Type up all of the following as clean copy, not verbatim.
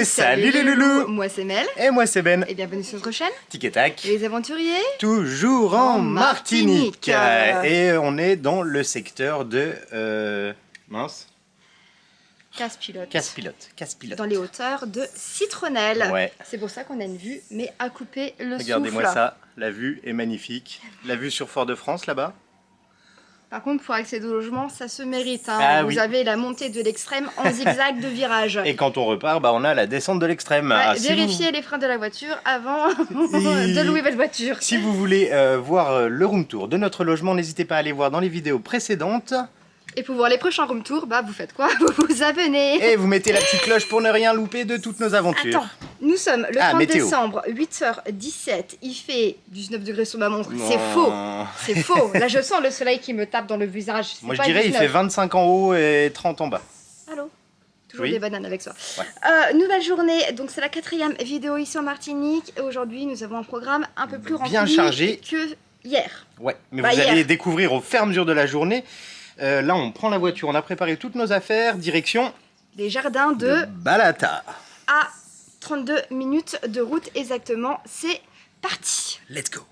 Salut les loulous. Moi c'est Mel. Et moi c'est Ben. Et bienvenue sur notre chaîne. Tic et tac. Les aventuriers. Toujours en Martinique. Martinique. Et on est dans le secteur de... mince. Casse-pilote. Casse-pilote. Dans les hauteurs de Citronnelle. Ouais. C'est pour ça qu'on a une vue, mais à couper le souffle. Regardez-moi ça. La vue est magnifique. La vue sur Fort-de-France là-bas. Par contre, pour accéder au logement, ça se mérite. Hein. Ah, Vous oui. avez la montée de l'extrême en zigzag de virage. Et quand on repart, bah, on a la descente de l'extrême. Ouais, Ah, vérifiez les freins de la voiture avant de louer votre voiture. Si vous voulez voir le room tour de notre logement, n'hésitez pas à aller voir dans les vidéos précédentes. Et pour voir les prochains room tours, bah vous faites quoi? Vous vous abonnez. Et vous mettez la petite cloche pour ne rien louper de toutes nos aventures. Attends, nous sommes le 30 météo. décembre, 8h17, il fait 19 degrés sur ma montre, Non. c'est faux, c'est faux. Là je sens le soleil qui me tape dans le visage. C'est Moi je pas dirais il 19. fait 25 en haut et 30 en bas. Allô? Toujours Oui. des bananes avec soi. Ouais. Nouvelle journée, donc c'est la 4e vidéo ici en Martinique. Et aujourd'hui nous avons un programme un peu plus rempli Bien chargé. que hier. Ouais, mais Bah, vous hier. allez découvrir au fur et à mesure de la journée. Là on prend la voiture, on a préparé toutes nos affaires, direction Des jardins de Balata. à 32 minutes de route exactement. C'est parti. Let's go.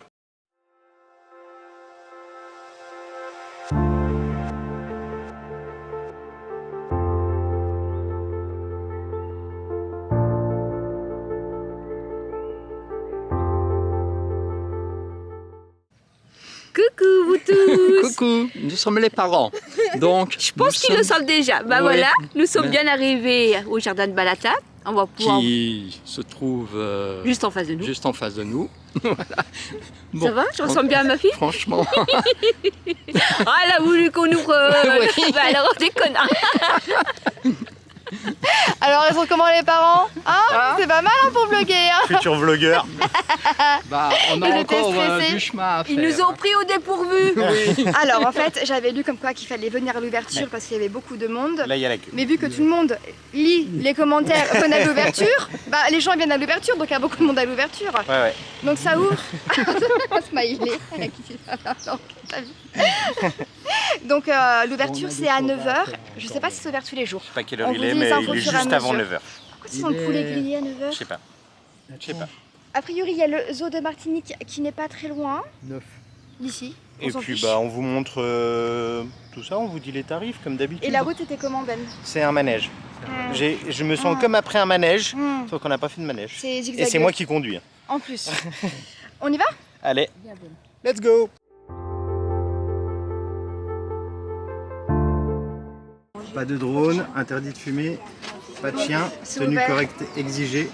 Coucou vous tous. Coucou, nous sommes les parents. Donc, Je pense qu'ils le savent déjà. Bah Oui. voilà, nous sommes Mais- bien arrivés au jardin de Balata. On va pouvoir qui se trouve juste en face de nous. juste en face de nous. Voilà. Ça Bon, va? Je ressemble bien à ma fille? Franchement, Ah, elle a voulu qu'on ouvre. Oui. Bah alors on déconne. Alors ils sont comment les parents? Hein? C'est pas mal hein, pour vlogger hein. Futur vlogger. bah, on a Ils étaient encore stressés. du chemin à faire. Ils nous ont pris au dépourvu. Alors en fait j'avais lu comme quoi qu'il fallait venir à l'ouverture parce qu'il y avait beaucoup de monde. Là il y a la queue. Mais vu que tout le monde lit les commentaires qu'on a l'ouverture, bah les gens viennent à l'ouverture donc il y a beaucoup de monde à l'ouverture. Ouais. Donc ça ouvre. Smiley. Non, t'as vu. Donc l'ouverture c'est à 9h. Je sais pas si c'est ouvert tous les jours. Je sais pas quelle heure On il vous est, dit les mais infos il est sur la juste avant mesure. 9h. Pourquoi ils sont le poulet grillé à 9h? Je sais pas. Je sais pas. A priori il y a le zoo de Martinique qui n'est pas très loin 9. d'ici. On Et s'en puis fiche. bah on vous montre tout ça, on vous dit les tarifs comme d'habitude. Et la route était comment Ben? C'est un manège. Hmm. Je me sens Ah. comme après un manège, Hmm. sauf qu'on n'a pas fait de manège. C'est Et zigzag. c'est moi qui conduis. En plus. On y va? Allez, let's go. Pas de drone, interdit de fumer, pas de chien, C'est tenue ouvert. correcte exigée.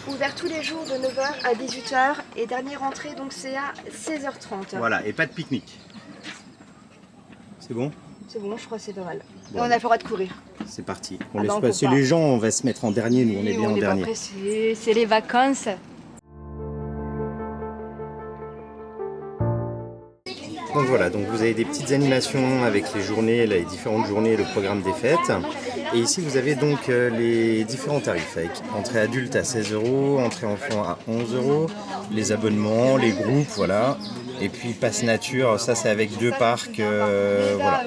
Ouvert tous les jours de 9h à 18h et dernière entrée donc c'est à 16h30. Voilà, et pas de pique-nique. C'est bon? C'est bon, je crois que c'est pas mal. Bon. Et on a le droit de courir. C'est parti. Ah On bah, laisse on passer court pas. les gens, on va se mettre en dernier, nous on est bien en pas dernier. pressés, c'est les vacances. Donc voilà, donc vous avez des petites animations avec les journées, les différentes journées et le programme des fêtes. Et ici vous avez donc les différents tarifs avec entrée adulte à 16 €, entrée enfant à 11 €, les abonnements, les groupes, voilà. Et puis passe nature, ça c'est avec 2 parcs, voilà.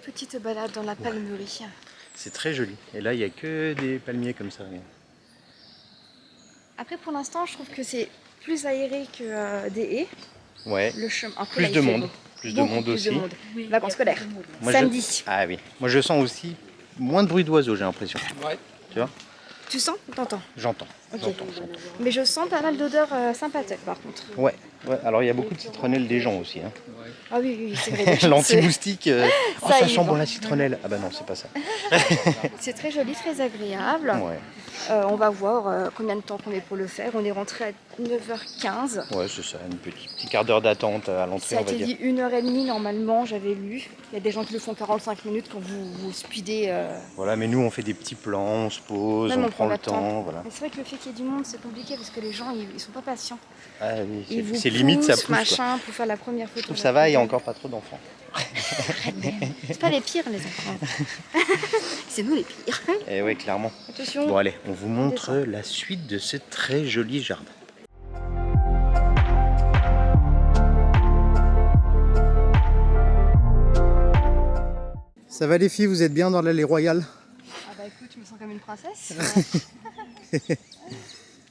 Petite balade dans la palmerie. C'est très joli. Et là il n'y a que des palmiers comme ça. Après pour l'instant je trouve que c'est plus aéré que des haies. Ouais, Le chemin. Après, plus là, il de fait monde. beau. Plus de Beaucoup monde plus aussi. de monde. Vacances scolaires. Moi, Samedi. Ah oui, moi je sens aussi moins de bruit d'oiseaux j'ai l'impression. Ouais. Tu sens ou t'entends? J'entends. Ok. Mais je sens pas mal d'odeurs sympathiques par contre. Ouais, alors il y a beaucoup de citronnelle des gens aussi. Hein. Ah oui, c'est vrai. déjà, L'anti-moustique, oh, Ça ça y sent va. bon la citronnelle. Ah bah non, c'est pas ça. c'est très joli, très agréable. Ouais, On va voir combien de temps qu'on est pour le faire. On est rentré à 9h15. ouais c'est ça, une petit quart d'heure d'attente à l'entrée, Ça a on va été dire. dit 1h30 normalement, j'avais lu. Il y a des gens qui le font 45 minutes quand vous speedez. Voilà, mais nous on fait des petits plans, on se pose, Même on on prend le notre temps, voilà. Mais c'est vrai que le fait qu'il y ait du monde, c'est compliqué parce que les gens, ils sont pas patients. Ah oui, Ils vous c'est limite, ça poussent, pousse quoi. machin, pour faire la première photo. Je trouve que ça va, il y a encore pas trop d'enfants. C'est pas les pires, les enfants. c'est nous les pires. Et ouais, clairement. Attention. Bon allez, on vous montre descend. la suite de ce très joli jardin. Ça va les filles, vous êtes bien dans l'allée royale? Ah bah écoute, je me sens comme une princesse.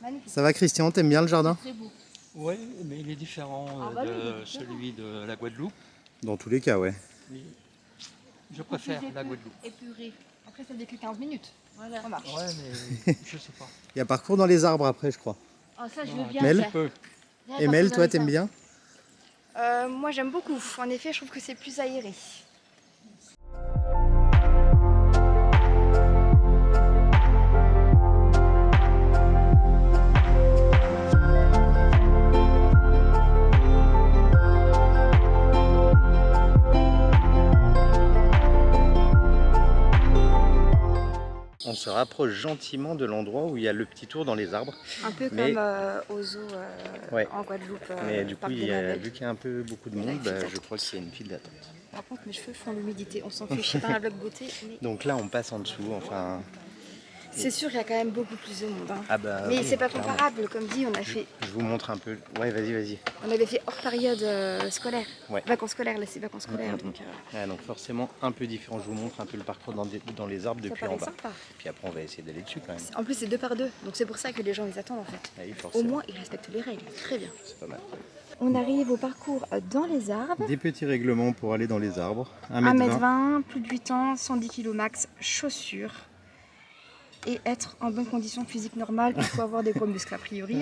Magnifique. Ça va Christian, t'aimes bien le jardin? Très beau. Oui, mais il est différent Ah bah oui, il est de différent. celui de la Guadeloupe. Dans tous les cas, ouais. Mais je préfère la Guadeloupe. Épuré. Après, ça fait que 15 minutes. Voilà. Ça marche. Ouais, mais je sais pas. Il y a parcours dans les arbres après, je crois. Ah, ça, je veux Ouais, bien Mel faire. peu. Viens, Et Mel, parcours toi, dans t'aimes les bien? arbres. Moi, j'aime beaucoup. En effet, je trouve que c'est plus aéré. On se rapproche gentiment de l'endroit où il y a le petit tour dans les arbres. Un peu Mais- comme au zoo Ouais. en Guadeloupe. Mais du coup, Parc des Navelles. vu qu'il y a un peu beaucoup de Il y a monde, une file bah, je d'attente. crois qu'il y a une file d'attente. Par contre, mes cheveux font l'humidité. On s'en fiche. Je suis pas un vlog beauté. Mais Donc là, on passe en dessous, enfin... c'est sûr qu'il y a quand même beaucoup plus de monde. Hein. Ah bah, Mais oui, c'est pas clairement. comparable. Comme dit, Je vous montre un peu. Ouais, vas-y. on avait fait hors période scolaire. Ouais. Vacances scolaires. Là, c'est vacances scolaires. Mhm. Donc, Ouais, donc forcément un peu différent. Je vous montre un peu le parcours dans les arbres ça depuis en paraît bas. sympa. Puis après, on va essayer d'aller dessus quand même. En plus, c'est 2 par 2. Donc, c'est pour ça que les gens, ils attendent en fait. Ah oui, Au forcément. moins, ils respectent les règles. Très bien. C'est pas mal. On arrive au parcours dans les arbres. Des petits règlements pour aller dans les arbres. 1m20, plus de 8 ans, 110 kg max, chaussures. Et être en bonne condition physique normale, il faut avoir des gros muscles a priori.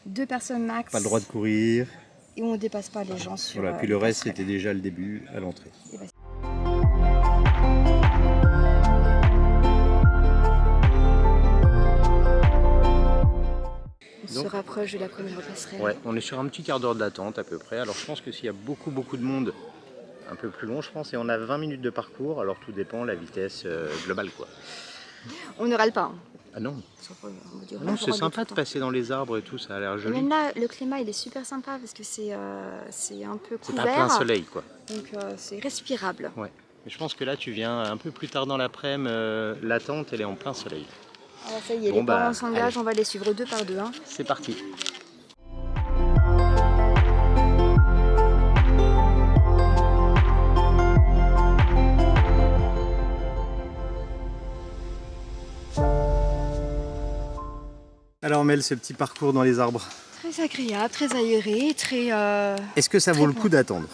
2 personnes max. Pas le droit de courir. Et on ne dépasse pas les gens sur. Voilà, puis les le reste, passerelles. c'était déjà le début à l'entrée. On se Donc- rapproche de la première passerelle. Ouais, on est sur un petit quart d'heure d'attente à peu près. Alors je pense que s'il y a beaucoup de monde, un peu plus long je pense, et on a 20 minutes de parcours, alors tout dépend de la vitesse globale quoi. On ne râle pas. Hein. Ah non, On va dire, non on c'est aura sympa tout de le temps. passer dans les arbres et tout, ça a l'air Et joli. même là, le climat il est super sympa parce que c'est un peu C'est couvert. pas plein soleil quoi. Donc c'est respirable. Ouais. Mais je pense que là tu viens un peu plus tard dans l'après-midi, l'attente elle est en plein soleil. Alors ça y est, Bon, les parents bah, s'engagent, allez. on va les suivre 2 par 2. Hein. C'est parti. Alors Mel, ce petit parcours dans les arbres, Très agréable, très aéré, très. est-ce que ça Très vaut le bon. coup d'attendre?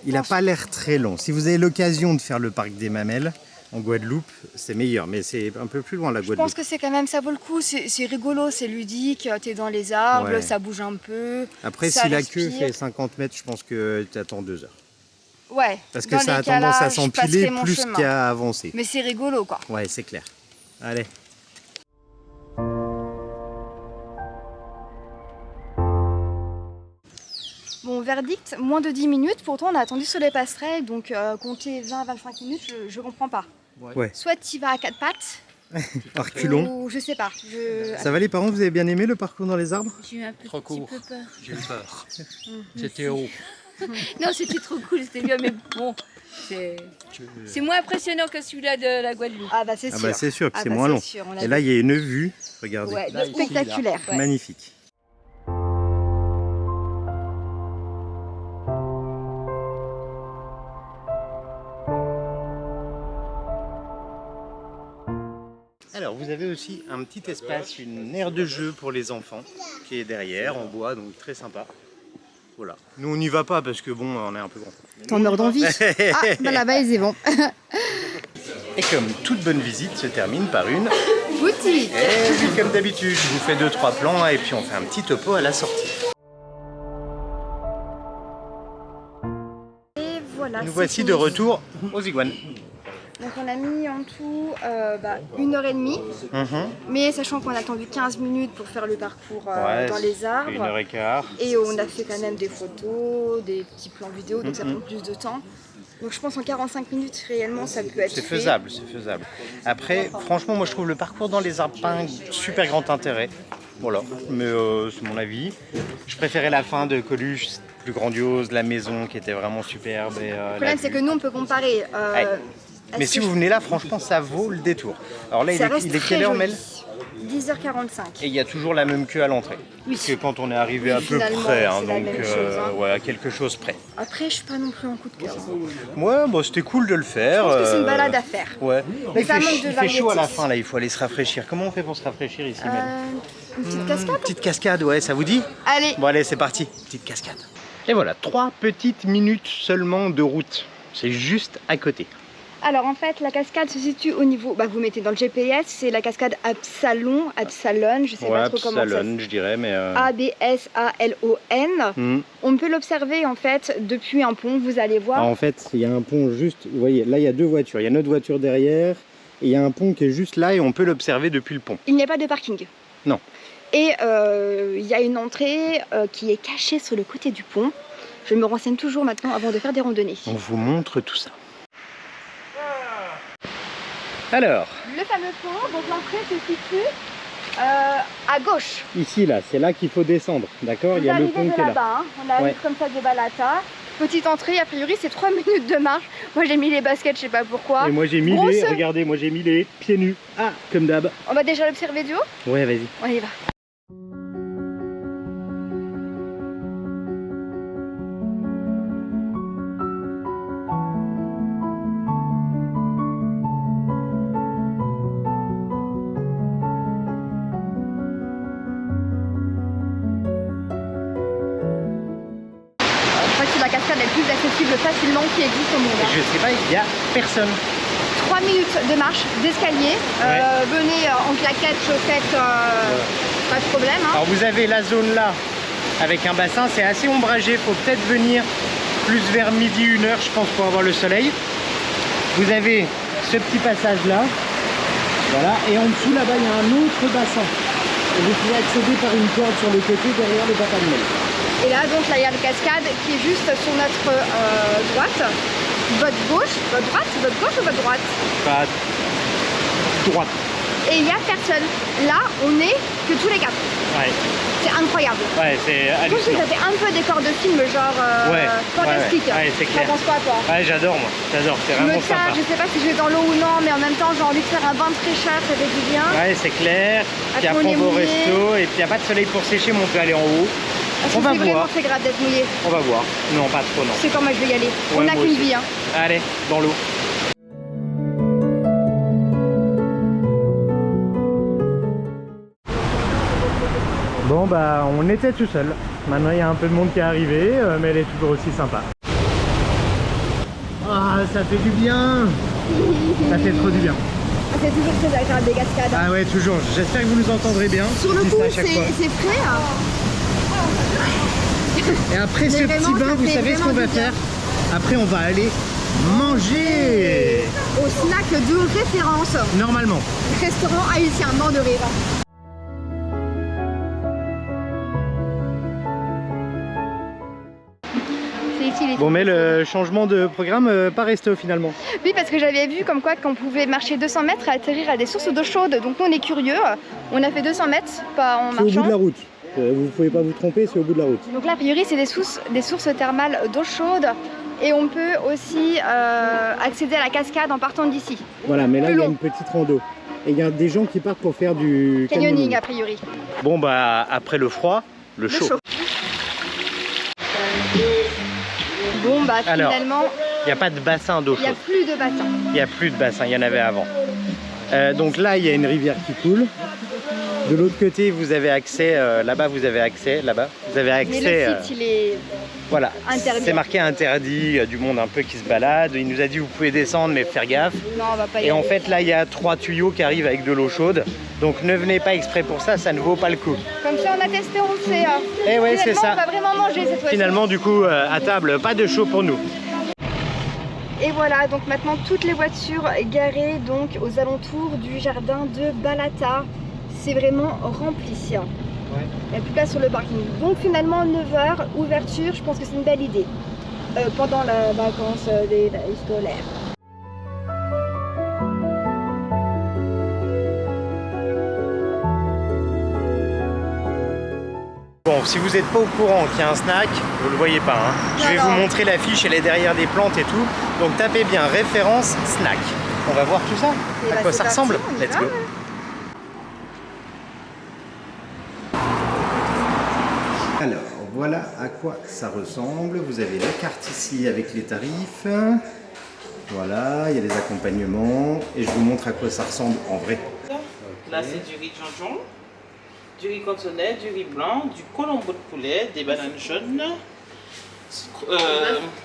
Il n'a pas l'air très long. Si vous avez l'occasion de faire le parc des Mamelles en Guadeloupe, c'est meilleur, mais c'est un peu plus loin la Je Guadeloupe. pense que c'est quand même, ça vaut le coup, c'est rigolo, c'est ludique, t'es dans les arbres, Ouais. ça bouge un peu. Après, ça si la queue respire. fait 50 mètres, je pense que tu attends 2 heures. Ouais. Parce que dans ça les a cas tendance là, à je s'empiler passerai mon plus chemin. qu'à avancer. Mais c'est rigolo quoi. Ouais, c'est clair. Allez. Bon, verdict, moins de 10 minutes, pourtant on a attendu sur les passerelles, donc compter 20-25 minutes, je comprends pas. Ouais. Soit tu vas à 4 pattes, Par reculons. ou je sais pas. Ça va les parents, vous avez bien aimé le parcours dans les arbres? J'ai eu un Trop petit court. peu peur. J'ai eu peur. C'était haut. Non, c'était trop cool, c'était bien, mais bon, c'est moins impressionnant que celui-là de la Guadeloupe. Ah bah c'est Ah sûr. bah c'est sûr que Ah c'est bah, moins c'est long. sûr, on l'a Et là, vu. il y a une vue. Regardez. Ouais, Là, ici, spectaculaire. Ouais. Magnifique. Alors, vous avez aussi un petit espace, une aire de jeu pour les enfants qui est derrière, en bois, donc très sympa. Voilà. Nous, on n'y va pas parce que bon, on est un peu grand. T'en meurs d'envie. Ah, bah là-bas, ils y vont. Et comme toute bonne visite se termine par une... Boutique. Et oui, comme d'habitude, je vous fais 2-3 plans et puis on fait un petit topo à la sortie. Et voilà. Nous c'est voici fini. de retour aux iguanes. Donc on a mis en tout 1h30, mais sachant qu'on a attendu 15 minutes pour faire le parcours dans les arbres. 1h15. Et on a fait quand même des photos, des petits plans vidéo, donc ça prend plus de temps. Donc je pense en 45 minutes réellement ça peut être C'est fait. faisable, c'est faisable. Après, franchement, moi je trouve le parcours dans les arbres pins super grand intérêt. Voilà, mais c'est mon avis. Je préférais la fin de Coluche, plus grandiose, la maison qui était vraiment superbe. Et, Le problème c'est que nous on peut comparer. Mais si vous venez là, franchement, ça vaut le détour. Alors là, il est quelle heure, Mel ? 10h45. Et il y a toujours la même queue à l'entrée. Oui. Que quand on est arrivé à peu Finalement, près, hein, c'est la donc même chose, hein. ouais, à quelque chose près. Après je suis pas non plus en coup de cœur. Ouais, bon, c'était cool de le faire. Je pense que c'est une balade à faire. Ouais. Là, Ça manque de il fait chaud à la variétés. fin, là, il faut aller se rafraîchir. Comment on fait pour se rafraîchir ici, Mel ? Une petite cascade. Petite cascade, ouais, ça vous dit ? Allez. Bon allez, c'est parti, petite cascade. Et voilà, 3 petites minutes seulement de route. C'est juste à côté. Alors en fait la cascade se situe au niveau, vous mettez dans le GPS, c'est la cascade Absalon, je sais pas trop comment ça Absalon, je dirais, mais... A-B-S-A-L-O-N. On peut l'observer en fait depuis un pont, vous allez voir. Alors, en fait, il y a un pont juste, vous voyez, là il y a 2 voitures. Il y a notre voiture derrière, et il y a un pont qui est juste là et on peut l'observer depuis le pont. Il n'y a pas de parking. Non. Et il y a une entrée qui est cachée sur le côté du pont. Je me renseigne toujours maintenant avant de faire des randonnées. On vous montre tout ça. Alors, Le fameux pont, donc l'entrée se situe à gauche. ici là, c'est là qu'il faut descendre, d'accord? Il y a le pont de qui est là. là-bas, hein. On arrive Ouais. comme ça de Balata. Petite entrée, a priori c'est 3 minutes de marche. Moi j'ai mis les baskets, je sais pas pourquoi. Et moi j'ai mis Grosse- les, regardez, moi j'ai mis les pieds nus. Ah, comme d'hab. On va déjà l'observer du haut. Ouais, vas-y. On y va. Je crois que c'est la cascade la plus accessible facilement qui existe au monde. Je sais pas, il y a personne. 3 minutes de marche d'escalier. Venez en claquettes, chaussettes, pas de problème. Hein. Alors vous avez la zone là avec un bassin, c'est assez ombragé, faut peut-être venir plus vers midi, 1h je pense pour avoir le soleil. Vous avez ce petit passage là, voilà, et en dessous là-bas il y a un autre bassin. Et vous pouvez accéder par une corde sur le côté derrière le papa de Mel. Et là donc là il y a le cascade qui est juste sur notre droite. Votre gauche, votre droite, votre gauche ou votre droite? Pas droite. Et il n'y a personne. Là, on est que tous les 4. Ouais, C'est incroyable. ouais, c'est Je trouve que hallucinant. ça fait un peu décor de film, genre fantastique. ouais, c'est clair. T'en penses quoi, toi? Ouais, j'adore moi, j'adore, c'est Je me vraiment tâche, sympa. je sais pas si je vais dans l'eau ou non, mais en même temps, j'ai envie de faire un bain de fraîcheur, ça fait du bien. Ouais, c'est clair. Puis Après, après on on est va au mouillé. resto et puis il n'y a pas de soleil pour sécher, mais on peut aller en haut. Parce On que va c'est vraiment voir. très grave d'être mouillé. On va voir. Non, pas trop, non. C'est quand moi je vais y aller. Ouais, On n'a moi qu'une aussi. vie. Hein. Allez, dans l'eau. Bon bah on était tout seul. Maintenant il y a un peu de monde qui est arrivé, mais elle est toujours aussi sympa. Ah ça fait du bien. Ça fait trop du bien. C'est toujours très agréable des cascades. Ah ouais toujours, j'espère que vous nous entendrez bien. Sur le Je dis coup, ça à chaque fois. c'est frais. Hein. Et après ce Mais vraiment, petit bain, ça vous fait savez ce qu'on vraiment va du bien. faire? Après on va aller manger. Au snack de référence. Normalement. Restaurant haïtien, mort de rire. C'est ici les... Bon mais le changement de programme, pas resto finalement. Oui, parce que j'avais vu comme quoi qu'on pouvait marcher 200 mètres et atterrir à des sources d'eau chaude. Donc nous on est curieux. On a fait 200 mètres, pas en C'est au bout marchant. de la route. Vous ne pouvez pas vous tromper, c'est au bout de la route. Donc là, a priori, c'est des sources thermales d'eau chaude. Et on peut aussi accéder à la cascade en partant d'ici. Voilà, mais là Plus il y a long. une petite rando. Et il y a des gens qui partent pour faire du Canyoning, a priori. Bon bah après le froid, le chaud. Bon, bah Alors, finalement, Il n'y a pas de bassin d'eau il n'y a chaude. plus de bassin. Il n'y a plus de bassin, il y en avait avant. Donc là il y a une rivière qui coule. De l'autre côté vous avez accès, là-bas vous avez accès, là-bas. Vous avez Mais accès. le site, il est Voilà, Interdit. c'est marqué interdit, il y a du monde un peu qui se balade. Il nous a dit vous pouvez descendre mais faire gaffe. Non, on va pas y Et en aller. fait là il y a 3 tuyaux qui arrivent avec de l'eau chaude. Donc ne venez pas exprès pour ça, ça ne vaut pas le coup. Comme ça, on a testé, on le sait. Hein. Et ouais, c'est Finalement, ça. on va vraiment manger cette fois-ci. Finalement du coup à table, pas de chaud pour nous. Et voilà, donc maintenant toutes les voitures garées donc aux alentours du jardin de Balata. C'est vraiment rempli. Hein. Ouais. Il n'y a plus de place sur le parking. Donc finalement 9h, ouverture, je pense que c'est une belle idée. Pendant la vacances des scolaires. Bon, si vous n'êtes pas au courant qu'il y a un snack, vous le voyez pas. Hein. Je vais Non, vous non. montrer l'affiche, elle est derrière des plantes et tout. Donc tapez bien référence snack. On va voir tout ça. Et À bah, quoi c'est ça parti, ressemble. on y Let's va, go. ouais. Alors, voilà à quoi ça ressemble. Vous avez la carte ici avec les tarifs. Voilà, il y a les accompagnements. Et je vous montre à quoi ça ressemble en vrai. Là, c'est du riz jonjon, du riz cantonais, du riz blanc, du colombo de poulet, des bananes jaunes,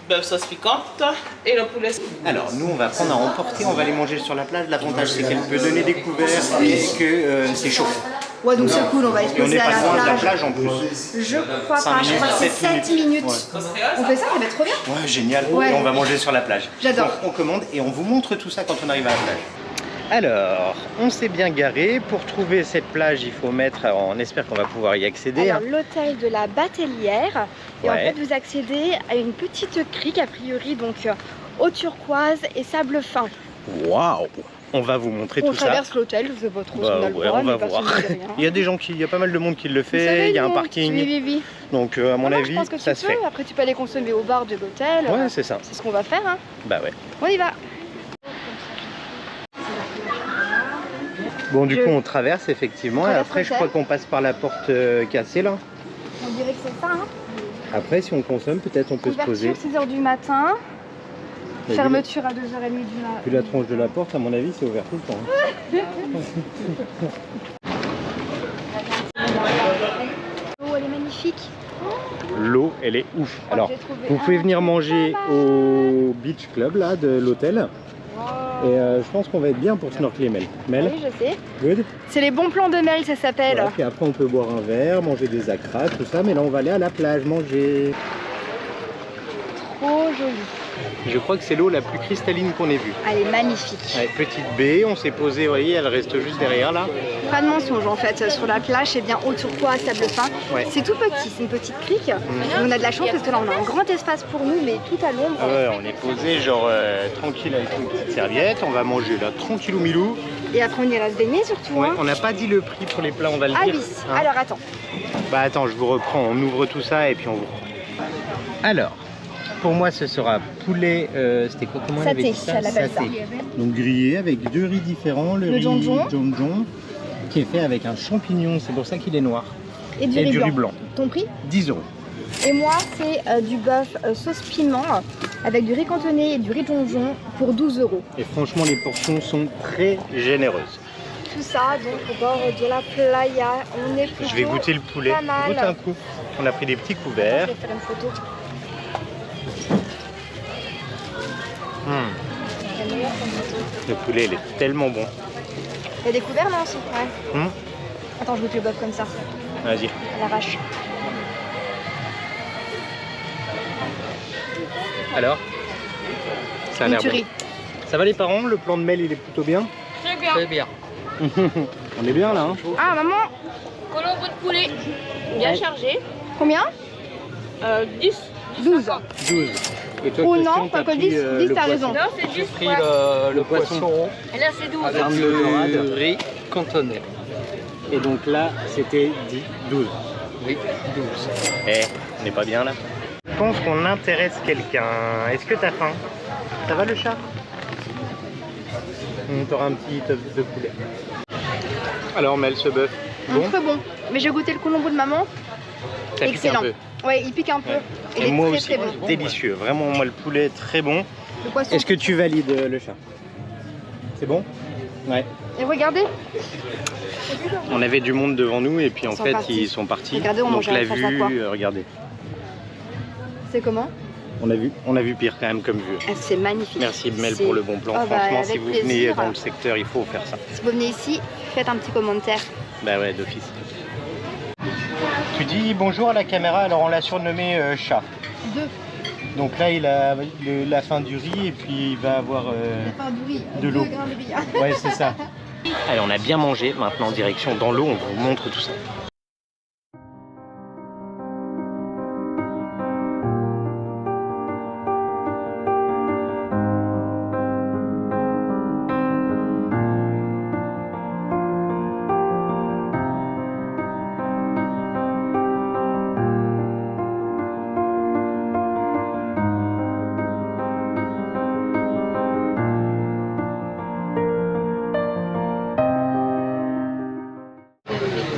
bœuf sauce piquante et le poulet. Alors, nous, on va prendre à emporter, on va les manger sur la plage. L'avantage, c'est qu'elle peut donner des couverts et que c'est chaud. Ouais, donc c'est cool, on va Et on exploser n'est à pas loin de la la plage. plage en plus. Je crois Cinq pas, je crois que c'est 7 7 minutes. Ouais. On fait ça, ça va être trop bien. Ouais, génial. Ouais. Et on va manger sur la plage. J'adore. Donc, on commande et on vous montre tout ça quand on arrive à la plage. Alors, on s'est bien garé. Pour trouver cette plage, il faut mettre, on espère qu'on va pouvoir y accéder. Alors, l'hôtel de la Batelière. Et en Ouais. fait, vous accédez à une petite crique, a priori, donc eau turquoise et sable fin. Waouh! On va vous montrer On tout ça. traverse l'hôtel, je sais pas trop si Bah on a le ouais, droit, on va mais voir. personne ne dit rien. Il y a des gens il y a pas mal de monde qui le Vous savez, fait. Il y a un nous, parking. Oui. Donc, à mon Non, avis, je pense que ça tu se peux. fait. Après, tu peux aller consommer au bar de l'hôtel. Ouais, c'est ça. C'est ce qu'on va faire. Hein. Bah ouais. On y va. Bon, du coup, on traverse effectivement. On Et traverse après, je l'hôtel. crois qu'on passe par la porte cassée là. On dirait que c'est ça. Hein. Après, si on consomme, peut-être on peut se poser. Ouverture 6h du matin. Mais Fermeture à 2h30 du matin. Vu la tronche de la porte, à mon avis, c'est ouvert tout le temps. Hein. Oh, elle est magnifique. L'eau, elle est ouf. Oh, Alors, j'ai trouvé vous pouvez un venir manger pas mal. au beach club là de l'hôtel. Wow. Et je pense qu'on va être bien pour snorkeler, Mel. Mel, Oui, je sais. good. C'est les bons plans de Mel, ça s'appelle. Voilà, puis après, on peut boire un verre, manger des acras, tout ça. Mais là, on va aller à la plage manger. Trop joli. Je crois que c'est l'eau la plus cristalline qu'on ait vue. Elle est magnifique. Ouais, petite baie, on s'est posé, vous voyez, elle reste juste derrière là. Pas de mensonge en fait sur la plage, c'est bien eau turquoise, sable fin. Ouais. C'est tout petit, c'est une petite crique. Et on a de la chance parce que là on a un grand espace pour nous, mais tout à l'ombre. Ah ouais, on est posé genre tranquille avec une petite serviette, on va manger là tranquillou milou. Et après on ira se baigner surtout. Ouais, Hein. on n'a pas dit le prix pour les plats, on va le Ah dire. oui, hein. alors attends. Bah attends, je vous reprends, on ouvre tout ça et puis on vous reprend. Alors, pour moi ce sera poulet, c'était quoi, comment on Saté, avait dit ça, elle appelle ça. Donc grillé avec 2 riz différents, le riz jonjon. jonjon, qui est fait avec un champignon, c'est pour ça qu'il est noir. Et du, Et riz, du blanc. riz blanc, Ton prix? 10 €. Et moi c'est du bœuf sauce piment avec du riz cantonné et du riz jonjon pour 12 €. Et franchement les portions sont très généreuses. Tout ça donc au bord de la playa. On est plutôt Je vais goûter le poulet, pas mal. goûte un coup. On a pris des petits Je couverts. vais faire une photo. La meilleure comme photo. Le poulet il est tellement bon. Il y a des couverts non aussi? Ouais. Hum, Attends, je goûte le bœuf comme ça, Vas-y. à l'arrache. Alors ça a Une l'air bon. tuerie. Ça va les parents? Le plan de Mel il est plutôt bien? Très bien. Très bien. On est bien là hein? Ah maman, Colombo de poulet, bien chargé. combien? 10. 12. 12. Et toi, Oh Christian, non, pas t'as que pris, 10, 10 le t'as poisson. raison. Non, c'est J'ai 10. pris Ouais. le poisson. poisson Et là, c'est 12. Avec avec le le dorade. riz cantonais. Et donc là, c'était 12. Oui, 12. Eh, on n'est pas bien là? Je pense qu'on intéresse quelqu'un. Est-ce que t'as faim? Ça va le chat? T'auras un petit œuf de poulet. Alors Mel, ce bœuf, bon? Très bon. Mais j'ai goûté le colombo de maman. Ça pique Excellent. un peu. Ouais, il pique un peu. Ouais. Il Et est moi très aussi, très bon. délicieux. Vraiment, moi le poulet très bon. Le poisson. Est-ce que tu valides le chat? C'est bon? Ouais. Et regardez, On avait du monde devant nous et puis en Ils sont fait partis. ils sont partis. Regardez, on donc mange la avec face à quoi. vue, regardez. C'est comment? On a vu pire quand même comme vue. C'est magnifique. Merci Mel pour le bon plan. Oh, bah, Franchement, si avec vous plaisir. venez dans le secteur, il faut faire ça. Si vous venez ici, faites un petit commentaire. Bah ouais, d'office. Tu dis bonjour à la caméra, alors on l'a surnommé Chat. 2. Donc là, il a la fin du riz et puis il va avoir La fin du riz. de l'eau. 2 grains de riz. Ouais, c'est ça. Allez, on a bien mangé. Maintenant, direction dans l'eau, on vous montre tout ça.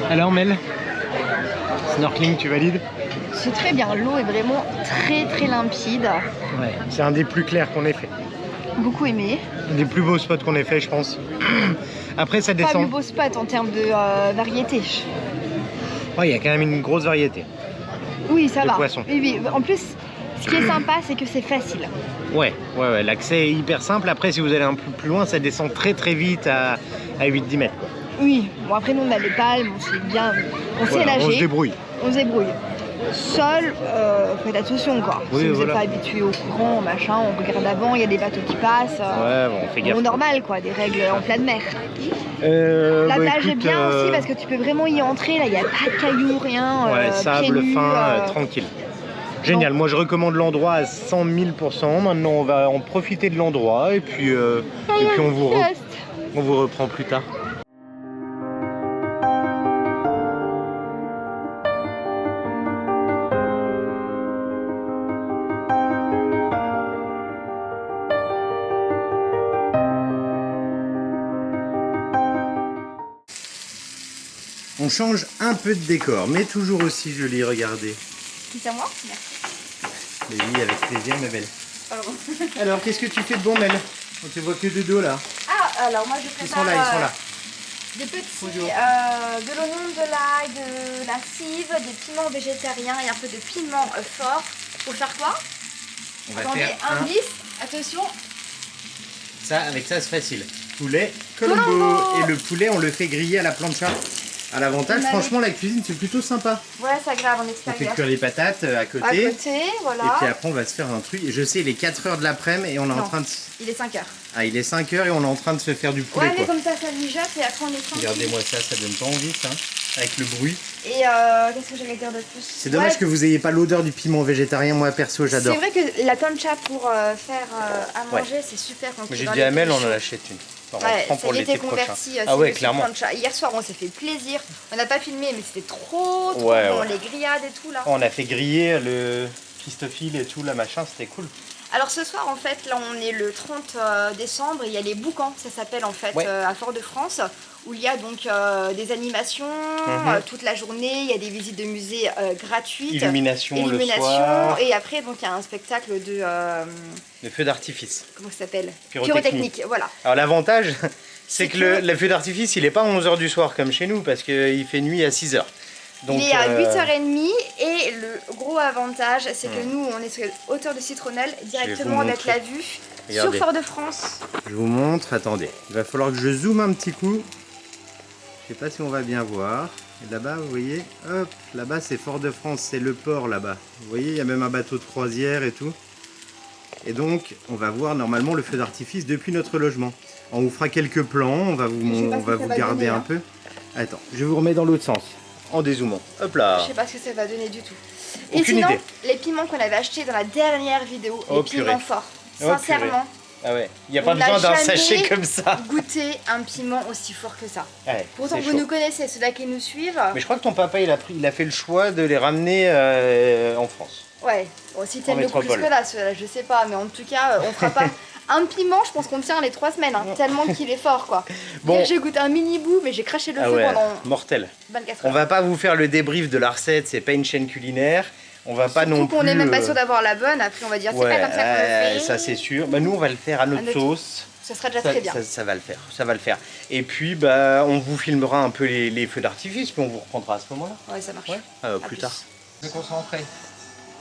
Alors Mel, snorkeling, tu valides? C'est très bien, l'eau est vraiment très limpide. Ouais. C'est un des plus clairs qu'on ait fait. Beaucoup aimé. Un des plus beaux spots qu'on ait fait, je pense. Après, ça Pas le descend. beau spot en termes de variété. Ouais, il y a quand même une grosse variété. Oui, ça De va. poissons. Oui. En plus, ce qui est sympa, c'est que c'est facile. Ouais. L'accès est hyper simple. Après, si vous allez un peu plus loin, ça descend très vite à 8-10 mètres. Quoi. Oui, bon après nous on a les palmes, on sait bien, on sait Voilà, nager. on se débrouille. On se débrouille. Seul, faites attention quoi. Oui, si vous voilà. n'êtes pas habitué au courant, machin, on regarde avant, il y a des bateaux qui passent. Ouais, bon, on fait gaffe. Bon, normal quoi, des règles en pleine mer. La Bah, plage est écoute, bien aussi parce que tu peux vraiment y entrer, là il n'y a pas de cailloux, rien. Ouais, pieds sable nus, fin, tranquille. Génial, moi je recommande l'endroit à 100 000%. Maintenant on va en profiter de l'endroit et puis on vous reprend plus tard. On change un peu de décor, mais toujours aussi joli, regardez. C'est à moi? Merci. Mais oui, avec plaisir, ma belle. Pardon. Alors, qu'est-ce que tu fais de bon, Mel? On te voit que de dos, là. Ah, alors moi je Ils prépare sont là, ils sont là. des petits, Bonjour. de l'oignon, de l'ail, de la cive, des piments végétariens et un peu de piment fort. Pour faire quoi? On va Attendez, faire un bis, attention. Ça, avec ça, c'est facile. Poulet Colombo. Colombo. Et le poulet, on le fait griller à la plancha. À l'avantage, On a franchement, la cuisine, c'est plutôt sympa. Ouais, c'est agréable en On fait extérieur. cuire les patates à côté. À côté, Et voilà. puis après, on va se faire un truc. Et je sais, il est 4 h de l'après-midi et on est en Non. train de... Il est 5 h. Ah, il est 5 h et on est en train de se faire du poulet, Ouais, mais quoi. comme ça mijote et après on est tranquille. Regardez-moi ça, ça donne pas envie, ça. Avec le bruit. Et qu'est-ce que j'allais dire de plus? C'est dommage que vous ayez pas l'odeur du piment végétarien. Moi, perso, j'adore. C'est vrai que la plancha pour faire à manger, c'est super quand tu J'ai vas dit à dans les Mel, on pays en chauds. achète une. On Ouais, prend pour ça y l'été était prochain. converti. Ah ouais, clairement. Plancha. Hier soir, on s'est fait plaisir. On n'a pas filmé, mais c'était trop Ouais, bon. ouais. Les grillades et tout là. On a fait griller le Christophile et tout, la machin, c'était cool. Alors ce soir, en fait, là, on est le 30 décembre. Il y a les Boucans, ça s'appelle en fait, Ouais. à Fort-de-France, où il y a donc des animations toute la journée. Il y a des visites de musées gratuites. Illumination le soir. Et après, donc, il y a un spectacle de... Le feu d'artifice. comment ça s'appelle? Pyrotechnique. Voilà. Alors l'avantage, c'est C'est que que- le feu d'artifice, il est pas à 11 h du soir comme chez nous, parce qu'il fait nuit à 6 h. Donc, Il est à 8h30 et le gros avantage, c'est que nous, on est sur hauteur de Citronnelle, directement avec montrer. la vue Regardez. sur Fort-de-France. Je vous montre, attendez. Il va falloir que je zoome un petit coup. Je sais pas si on va bien voir. Et là-bas, vous voyez, hop, là-bas c'est Fort-de-France, c'est le port là-bas. Vous voyez, il y a même un bateau de croisière et tout. Et donc, on va voir normalement le feu d'artifice depuis notre logement. On vous fera quelques plans, on va Je sais vous, pas on ce va que ça vous va garder donner, un hein. peu. Attends, je vous remets dans l'autre sens, en dézoomant. Hop là. Je sais pas ce que ça va donner du tout. Et Aucune sinon, idée. les piments qu'on avait achetés dans la dernière vidéo, Oh, les piments purée. forts, Oh, sincèrement, Ah ouais, il n'y a pas On n'a besoin d'un jamais sachet comme ça. goûter un piment aussi fort que ça. Ouais, Pourtant, c'est vous chaud. nous connaissez, ceux-là qui nous suivent. Mais je crois que ton papa, il a fait le choix de les ramener en France. Ouais, bon, si t'aimes En le coup plus métropole. que là, ceux-là, je sais pas, mais en tout cas, on fera pas. Un piment, je pense qu'on tient les 3 semaines, hein, tellement qu'il est fort quoi. Bon. Hier, j'ai goûté un mini bout, mais j'ai craché le Ah feu ouais, pendant mortel. 24 On heures. va pas vous faire le débrief de la recette, c'est pas une chaîne culinaire. On va pas non Surtout plus. qu'on n'est même pas sûr d'avoir la bonne, après on va dire c'est Ouais, pas comme ça qu'on le fait. ça c'est sûr. Bah, nous on va le faire à notre notre- sauce. Ça sera déjà Ça, très bien. ça va le faire, ça va le faire. Et puis bah on vous filmera un peu les feux d'artifice, puis on vous reprendra à ce moment-là. Ouais, ça marche. Ouais. À Plus tard. Je me concentrer.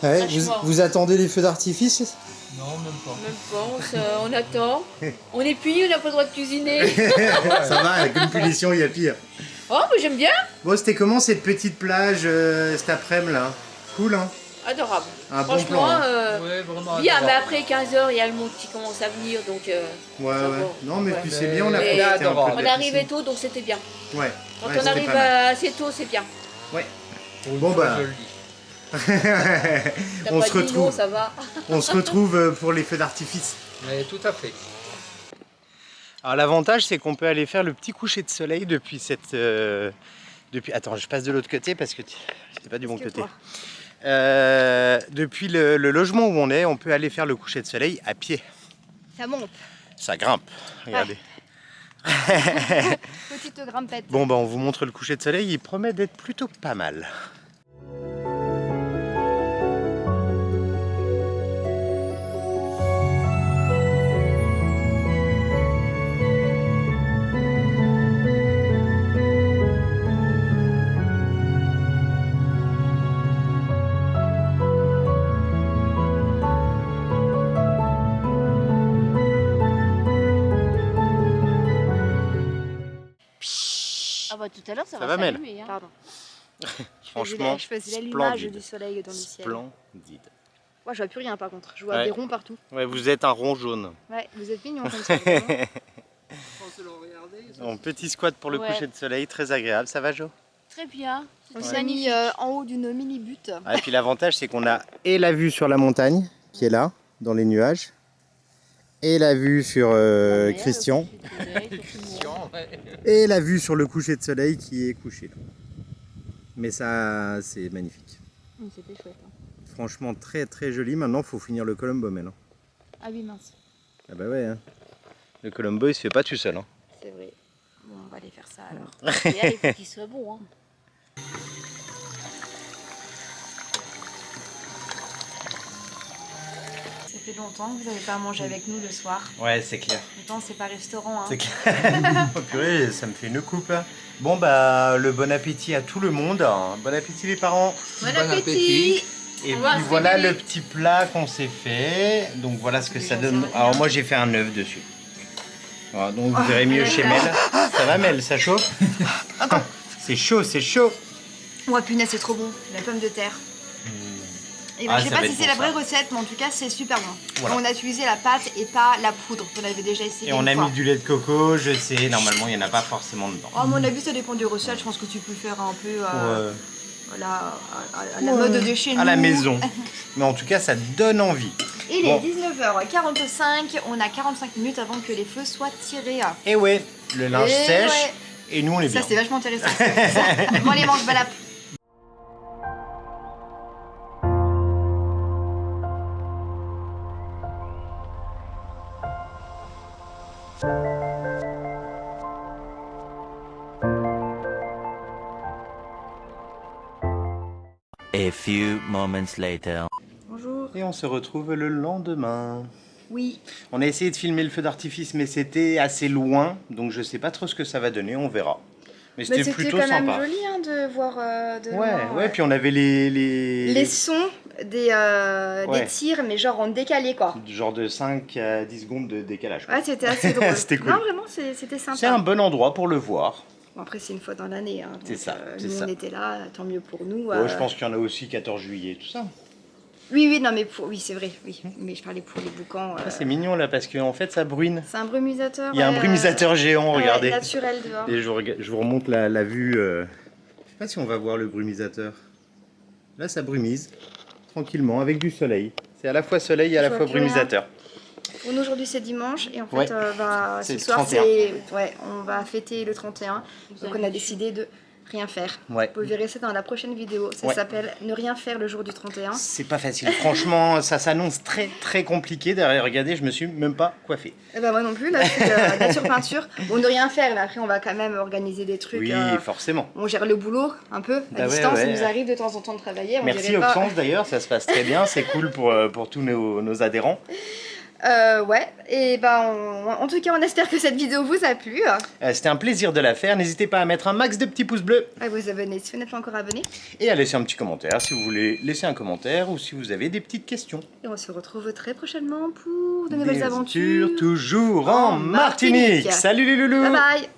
Ouais, Franchement. vous attendez les feux d'artifice? Non, même pas. Même pas, on attend. On est puni, on n'a pas le droit de cuisiner. Ça va, comme punition, il y a pire. Oh, mais j'aime bien. Bon, c'était comment cette petite plage cet après-midi là? Cool, hein? Adorable. Un bon Franchement, plan, hein. Ouais, vraiment. bien, adorable. mais après 15h, il y a le monde qui commence à venir, donc Ouais, ça ouais. va. Non, mais Ouais. puis c'est bien, on a Mais- profité un peu de on la arrivait piscine. tôt, donc c'était bien. Ouais. Quand Ouais, on c'était arrive pas mal. assez tôt, c'est bien. Ouais. Pour une Bon, fois, bah. je le dis. T'as On pas se dit non, retrouve. ça va. On se retrouve pour les feux d'artifice. Mais tout à fait. Alors l'avantage c'est qu'on peut aller faire le petit coucher de soleil depuis cette... Attends, je passe de l'autre côté parce que c'est pas du bon côté. Excuse-moi. Depuis le logement où on peut aller faire le coucher de soleil à pied. Ça monte. Ça grimpe, regardez. Petite grimpette. Bon bah on vous montre le coucher de soleil, il promet d'être plutôt pas mal. Ah bah tout à l'heure, ça va, va Mel s'allumer. Hein. Pardon. Franchement, Je faisais l'image splendide. du soleil dans le ciel. Splendide. Moi, je vois plus rien par contre. Je vois Ouais. des ronds partout. Ouais, vous êtes un rond jaune. Ouais, vous êtes mignons comme ça. vraiment. En petit squat pour le Ouais. coucher de soleil, très agréable. Ça va Jo? Très bien. On C'est s'est mis magnifique. en haut d'une mini butte. Et puis l'avantage c'est qu'on a et la vue sur la montagne qui est là, dans les nuages, et la vue sur Christian, et la vue sur le coucher de soleil qui est couché là. Mais ça, c'est magnifique. C'était chouette. Hein. Franchement très très joli. Maintenant il faut finir le Colombo Mel. Ah oui, mince. Ah bah ouais, hein. Le Colombo il se fait pas tout seul. Hein. C'est vrai. Bon, on va aller faire ça alors. Et là, il faut qu'il soit bon. Hein. Ça fait longtemps que vous n'avez pas mangé avec nous le soir. Ouais, c'est clair. Pourtant, c'est pas restaurant. Hein. C'est clair. Oh, purée, ça me fait une coupe. Hein. Bon bah le bon appétit à tout le monde. Hein. Bon appétit les parents. Bon Bon appétit. Et On va puis se voilà régaler. le petit plat qu'on s'est fait. Donc voilà ce que ça donne. Alors moi j'ai fait un œuf dessus. Voilà, donc vous verrez mieux chez Mel. Ça va Mel, ça chauffe? C'est chaud, c'est chaud. Ouais, punaise, c'est trop bon. La pomme de terre. Et ben, Ah, je sais ça pas va si être c'est bon, la vraie ça. recette, mais en tout cas, c'est super bon. Voilà. On a utilisé la pâte et pas la poudre qu'on avait déjà essayé. Et on une a fois. mis du lait de coco, je sais, normalement il n'y en a pas forcément dedans. Oh, à mon avis, ça dépend des recettes. Je pense que tu peux faire un peu Ouais. voilà, à la mode de chez nous. À la maison. Mais en tout cas ça donne envie. Il Bon. est 19h45. On a 45 minutes avant que les feux soient tirés. Et ouais, le linge Et sèche ouais. et nous on est Ça, bien. c'est vachement intéressant. Bon, allez, mange balap. A few moments later. Bonjour. Et on se retrouve le lendemain. Oui. On a essayé de filmer le feu d'artifice mais c'était assez loin, donc je sais pas trop ce que ça va donner, on verra. Mais Mais c'était plutôt quand même sympa. joli hein, de voir de Ouais, loin, ouais, puis on avait les sons des Ouais. tirs, mais genre en décalé quoi. genre de 5 à 10 secondes de décalage. quoi. Ouais, c'était assez drôle. C'était cool. Non, vraiment, c'était sympa. C'est un bon endroit pour le voir. Bon, après, c'est une fois dans l'année. Hein, C'est donc, ça, c'est nous, ça. on était là, tant mieux pour nous. Ouais, je pense qu'il y en a aussi 14 juillet, tout ça. Oui, oui, non, mais oui, c'est vrai, oui. Mais je parlais pour les boucans. Ah, c'est mignon là parce qu'en fait ça bruine. C'est un brumisateur. Il y a un brumisateur géant, regardez. Naturel dehors. Et je vous remonte la vue. Je sais pas si on va voir le brumisateur. Là ça brumise, tranquillement, avec du soleil. C'est à la fois soleil et à la Je fois vois plus rien. brumisateur. Bon, nous, aujourd'hui, c'est dimanche. Et en fait, Ouais. ce C'est le soir, 31. on va fêter le 31. Donc, on a décidé de rien faire. Ouais. Vous verrez ça dans la prochaine vidéo. Ça Ouais. s'appelle Ne rien faire le jour du 31. C'est pas facile, franchement, ça s'annonce très très compliqué. Derrière, regardez, je me suis même pas coiffé. Eh ben moi non plus, là, je suis nature peinture. Bon, ne rien faire, mais après, on va quand même organiser des trucs. Oui, forcément. On gère le boulot un peu à Bah ouais, distance. ouais. Il nous arrive de temps en temps de travailler. On Merci dirait pas- Auxence d'ailleurs, ça se passe très bien, c'est cool pour tous nos adhérents. Ouais, et en tout cas, on espère que cette vidéo vous a plu. C'était un plaisir de la faire. N'hésitez pas à mettre un max de petits pouces bleus À vous abonner si vous n'êtes pas encore abonné. et à laisser un petit commentaire si vous voulez laisser un commentaire ou si vous avez des petites questions. Et on se retrouve très prochainement pour de nouvelles aventures. Toujours en en Martinique. Martinique. Salut les loulous. Bye bye.